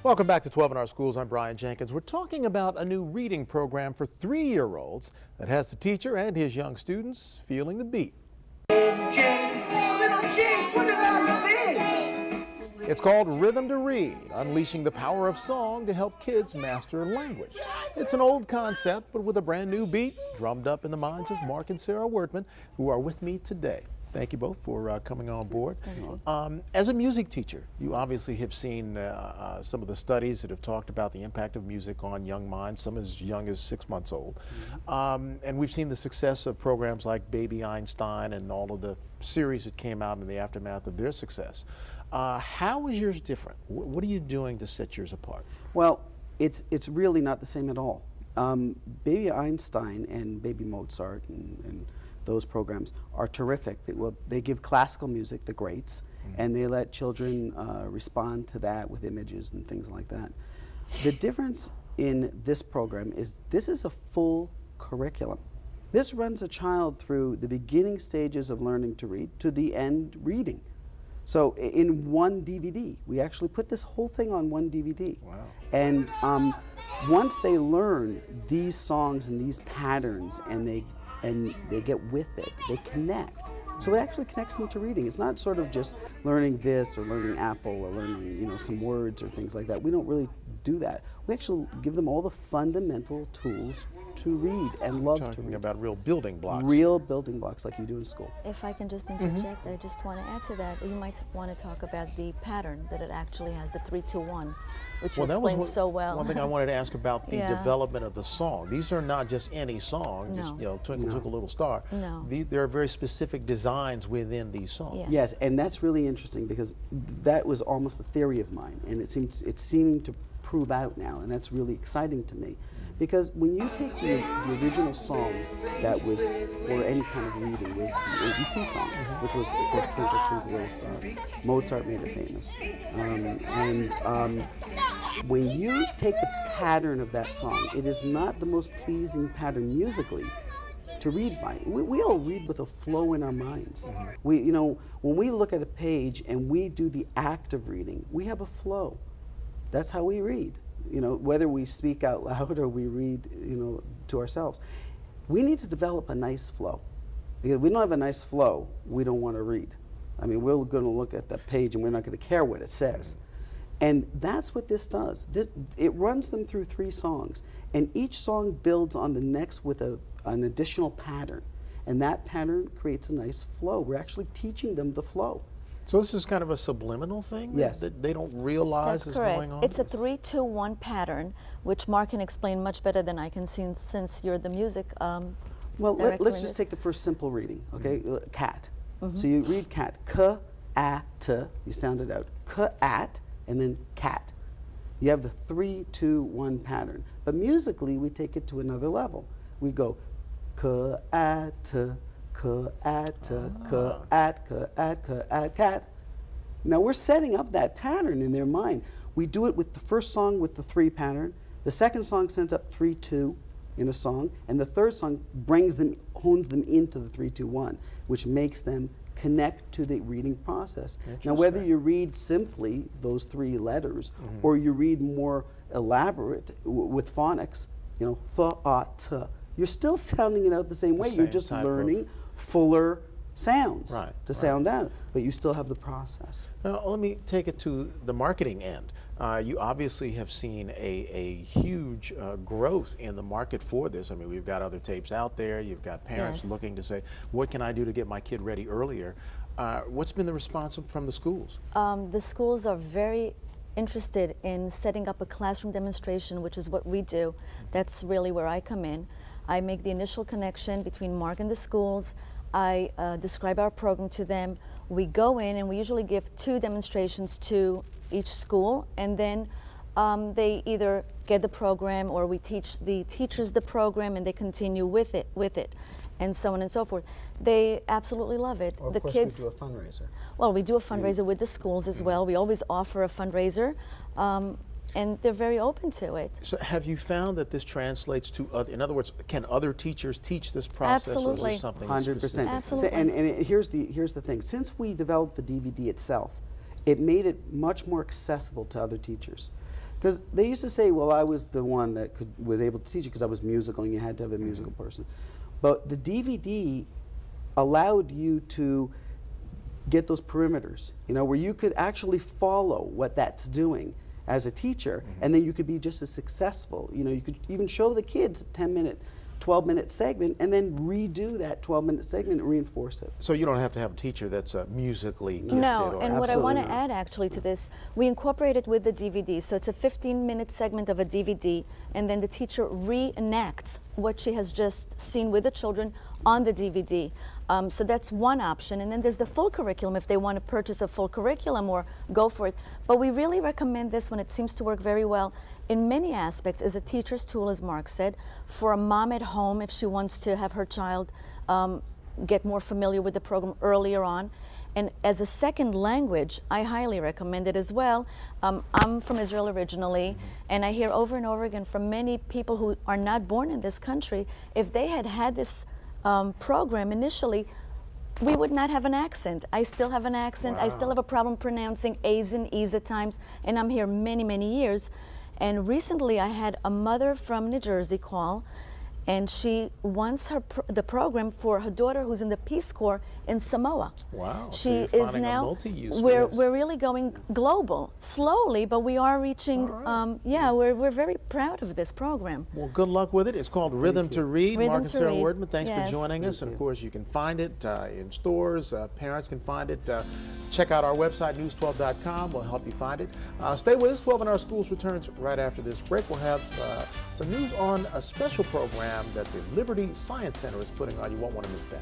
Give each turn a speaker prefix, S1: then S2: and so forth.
S1: Welcome back to 12 in Our Schools. I'm Brian Jenkins. We're talking about a new reading program for 3-year-olds that has the teacher and his young students feeling the beat. It's called Rhythm to Read, unleashing the power of song to help kids master a language. It's an old concept, but with a brand new beat, drummed up in the minds of Mark and Sarah Wertman, who are with me today. Thank you both for coming on board. As a music teacher, you obviously have seen some of the studies that have talked about the impact of music on young minds, some as young as 6 months old. And we've seen the success of programs like Baby Einstein and all of the series that came out in the aftermath of their success. How is yours different? What are you doing to set yours apart?
S2: Well, it's really not the same at all. Baby Einstein and Baby Mozart and those programs are terrific. They give classical music, the greats, and they let children respond to that with images and things like that. The difference in this program is this is a full curriculum. This runs a child through the beginning stages of learning to read to the end reading. So in one DVD, we actually put this whole thing on one DVD.
S1: Wow.
S2: And once they learn these songs and these patterns and they get with it, they connect. So it actually connects them to reading. It's not sort of just learning this or learning apple or learning, some words or things like that. We don't really do that. We actually give them all the fundamental tools to read and love to read.
S1: Talking about real building blocks.
S2: Real building blocks like you do in school.
S3: If I can just interject, I just want to add to that. You might want to talk about the pattern that it actually has, the 3-2-1, which you explained so well.
S1: One thing I wanted to ask about the development of the song. These are not just any song, just Twinkle Twinkle Little Star.
S3: No.
S1: There are very specific designs within these songs.
S2: Yes, and that's really interesting because that was almost a theory of mine, and it seemed to prove out now, and that's really exciting to me. Because when you take the original song that was for any kind of reading was the ABC song, which was, of course, Twinkle Twinkle Little Star. Mozart made it famous. When you take the pattern of that song, it is not the most pleasing pattern musically to read by. We all read with a flow in our minds. When we look at a page and we do the act of reading, we have a flow. That's how we read. Whether we speak out loud or we read, to ourselves. We need to develop a nice flow. Because if we don't have a nice flow, we don't want to read. I mean, we're going to look at the page and we're not going to care what it says. And that's what this does. It runs them through 3 songs, and each song builds on the next with an additional pattern. And that pattern creates a nice flow. We're actually teaching them the flow.
S1: So this is kind of a subliminal thing?
S2: Yes.
S1: That they don't realize is going on?
S3: It's a 3-2-1 pattern, which Mark can explain much better than I can, since you're the music
S2: Well, let's just take the first simple reading, okay? Cat. So you read cat. K-a-t. You sound it out. K-at, and then cat. You have the 3-2-1 pattern. But musically, we take it to another level. We go K-at. Cat. Now we're setting up that pattern in their mind. We do it with the first song with the 3 pattern. The second song sends up 3-2 in a song, and the third song hones them into the 3-2-1, which makes them connect to the reading process. Now whether you read simply those 3 letters or you read more elaborate with phonics, th-a-t, you're still sounding it out the same way. You're just learning fuller sounds to sound out, but you still have the process.
S1: Now, let me take it to the marketing end. You obviously have seen a huge growth in the market for this. I mean, we've got other tapes out there. You've got parents looking to say, what can I do to get my kid ready earlier? What's been the response from the schools?
S3: The schools are very interested in setting up a classroom demonstration, which is what we do. That's really where I come in. I make the initial connection between Mark and the schools. I describe our program to them. We go in and we usually give 2 demonstrations to each school, and then they either get the program or we teach the teachers the program and they continue with it, and so on and so forth. They absolutely love it.
S2: Or of course
S3: kids,
S2: we do a fundraiser.
S3: Well, we do a fundraiser with the schools as well. We always offer a fundraiser. And they're very open to it.
S1: So have you found that this translates to, in other words, can other teachers teach this process?
S3: Absolutely.
S1: Or is this something
S2: 100%.
S3: Absolutely.
S2: And here's the thing. Since we developed the DVD itself, it made it much more accessible to other teachers. Because they used to say, well, I was the one that was able to teach it because I was musical and you had to have a musical person. But the DVD allowed you to get those perimeters, you know, where you could actually follow what that's doing as a teacher, and then you could be just as successful. You know, you could even show the kids a 10-minute, 12-minute segment and then redo that 12-minute segment and reinforce it.
S1: So you don't have to have a teacher that's musically gifted?
S3: No,
S1: or
S3: and what I want to
S2: not.
S3: add actually to this, we incorporate it with the DVD. So it's a 15-minute segment of a DVD, and then the teacher reenacts what she has just seen with the children on the DVD. So that's one option. And then there's the full curriculum if they want to purchase a full curriculum or go for it. But we really recommend this one. It seems to work very well in many aspects as a teacher's tool, as Mark said, for a mom at home if she wants to have her child get more familiar with the program earlier on. And as a second language, I highly recommend it as well. I'm from Israel originally, and I hear over and over again from many people who are not born in this country, if they had had this program initially, we would not have an accent. I still have an accent.
S1: Wow.
S3: I still have a problem pronouncing A's and E's at times, and I'm here many, many years. And recently I had a mother from New Jersey call, and she wants the program for her daughter who's in the Peace Corps in Samoa.
S1: Wow. So
S3: She
S1: you're
S3: is
S1: finding a
S3: now,
S1: multi-use for
S3: we're
S1: this.
S3: really going global, slowly, but we are reaching,
S1: All right.
S3: yeah, we're very proud of this program.
S1: Well, good luck with it. It's called Rhythm to Read.
S3: Rhythm
S1: Mark and
S3: to
S1: Sarah
S3: Read.
S1: Wertman, thanks
S3: Yes.
S1: for joining us.
S2: Thank
S1: And
S2: you.
S1: of course, you can find it in stores. Parents can find it. Check out our website, news12.com. We'll help you find it. Stay with us. 12 in Our Schools returns right after this break. We'll have some news on a special program that the Liberty Science Center is putting on. You won't want to miss that.